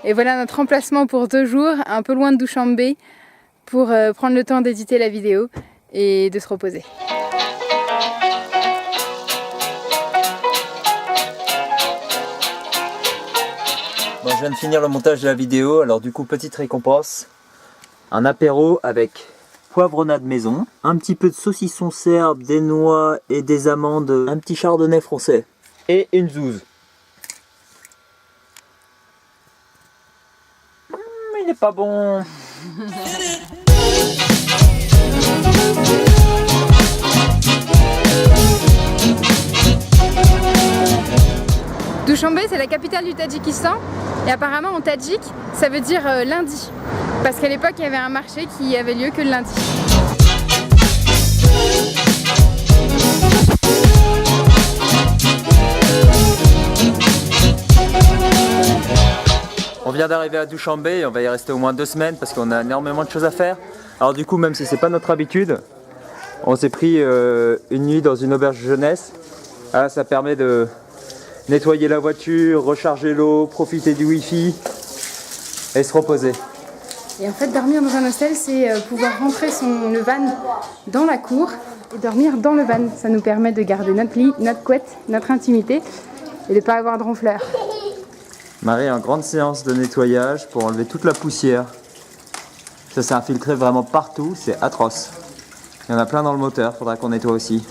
Et voilà notre emplacement pour 2 jours, un peu loin de Dushanbe, pour prendre le temps d'éditer la vidéo et de se reposer. Bon, je viens de finir le montage de la vidéo, alors du coup petite récompense. Un apéro avec poivronnade maison, un petit peu de saucisson serbe, des noix et des amandes, un petit chardonnay français et une zouze. Il est pas bon. Dushanbe, c'est la capitale du Tadjikistan et apparemment en tadjik ça veut dire lundi, parce qu'à l'époque il y avait un marché qui avait lieu que le lundi. On vient d'arriver à Dushanbe et on va y rester au moins 2 semaines parce qu'on a énormément de choses à faire. Alors du coup, même si c'est pas notre habitude, on s'est pris une nuit dans une auberge jeunesse. Ah, ça permet de nettoyer la voiture, recharger l'eau, profiter du wifi et se reposer. Et en fait, dormir dans un hostel, c'est pouvoir rentrer le van dans la cour et dormir dans le van. Ça nous permet de garder notre lit, notre couette, notre intimité et de ne pas avoir de ronfleurs. Marie en grande séance de nettoyage pour enlever toute la poussière. Ça s'est infiltré vraiment partout, c'est atroce. Il y en a plein dans le moteur, faudra qu'on nettoie aussi.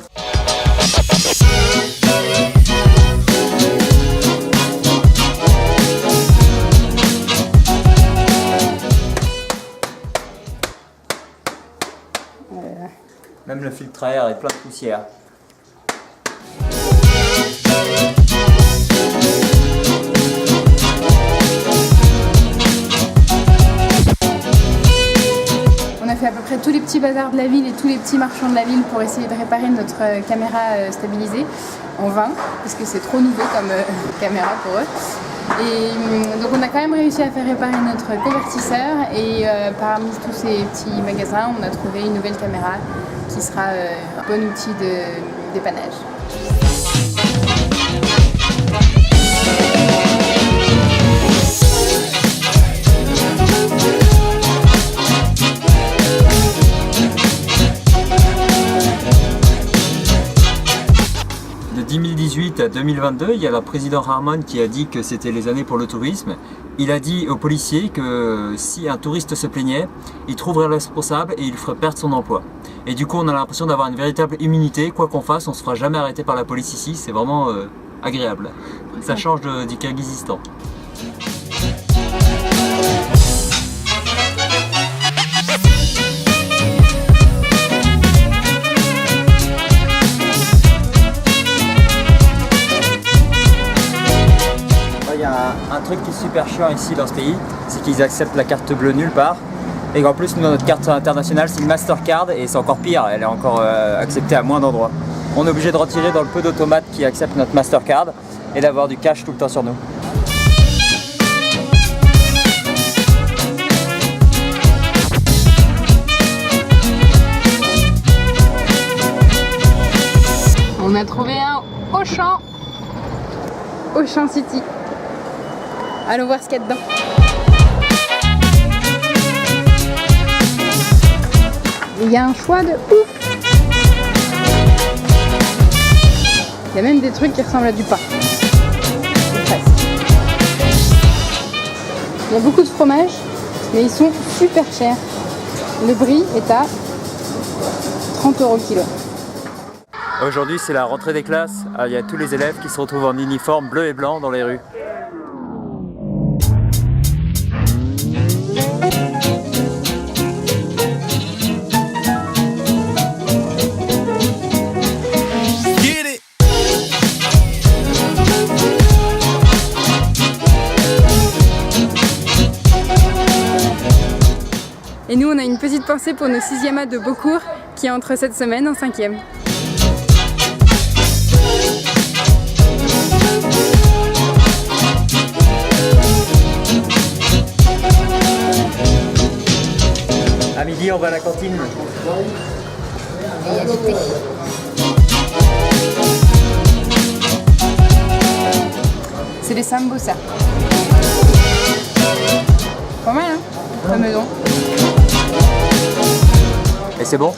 Même le filtre à air est plein de poussière. On a fait à peu près tous les petits bazars de la ville et tous les petits marchands de la ville pour essayer de réparer notre caméra stabilisée en vain, parce que c'est trop nouveau comme caméra pour eux. Et donc on a quand même réussi à faire réparer notre convertisseur et parmi tous ces petits magasins, on a trouvé une nouvelle caméra qui sera un bon outil de dépannage. De 2018 à 2022, il y a le président Rahman qui a dit que c'était les années pour le tourisme. Il a dit aux policiers que si un touriste se plaignait, il trouverait le responsable et il ferait perdre son emploi. Et du coup, on a l'impression d'avoir une véritable immunité. Quoi qu'on fasse, on ne se fera jamais arrêter par la police ici. C'est vraiment agréable. Ça change du Kirghizistan. Il y a un truc qui est super chiant ici dans ce pays, c'est qu'ils acceptent la carte bleue nulle part. Et qu'en plus, nous, notre carte internationale, c'est une Mastercard et c'est encore pire, elle est encore acceptée à moins d'endroits. On est obligé de retirer dans le peu d'automates qui acceptent notre Mastercard et d'avoir du cash tout le temps sur nous. On a trouvé un Auchan City. Allons voir ce qu'il y a dedans. Il y a un choix de ouf. Il y a même des trucs qui ressemblent à du pain. Il y a beaucoup de fromages, mais ils sont super chers. Le brie est à 30 € le kilo. Aujourd'hui, c'est la rentrée des classes. Il y a tous les élèves qui se retrouvent en uniforme bleu et blanc dans les rues. Et nous, on a une petite pensée pour nos 6e A de Beaucourt qui entrent cette semaine en 5e. À midi, on va à la cantine. Et il y a du thé. C'est des sambusa. Pas mal, hein, la maison. Et c'est bon?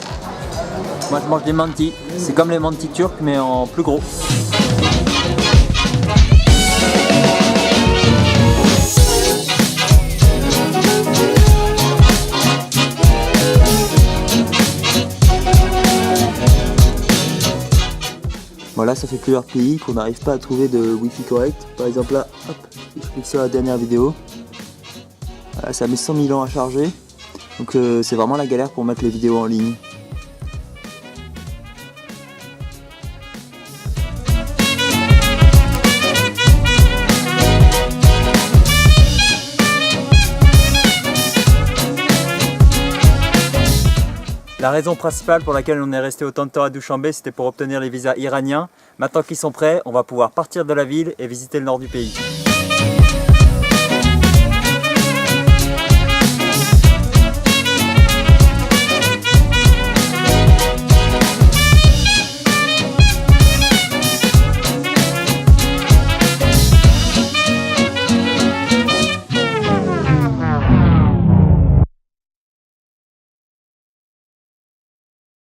Moi je mange des mantis. C'est comme les mantis turcs mais en plus gros. Voilà, ça fait plusieurs pays qu'on n'arrive pas à trouver de Wi-Fi correct. Par exemple là, hop, je clique sur la dernière vidéo. Voilà, ça met 100 000 ans à charger. Donc c'est vraiment la galère pour mettre les vidéos en ligne. La raison principale pour laquelle on est resté autant de temps à Douchambé, c'était pour obtenir les visas iraniens. Maintenant qu'ils sont prêts, on va pouvoir partir de la ville et visiter le nord du pays.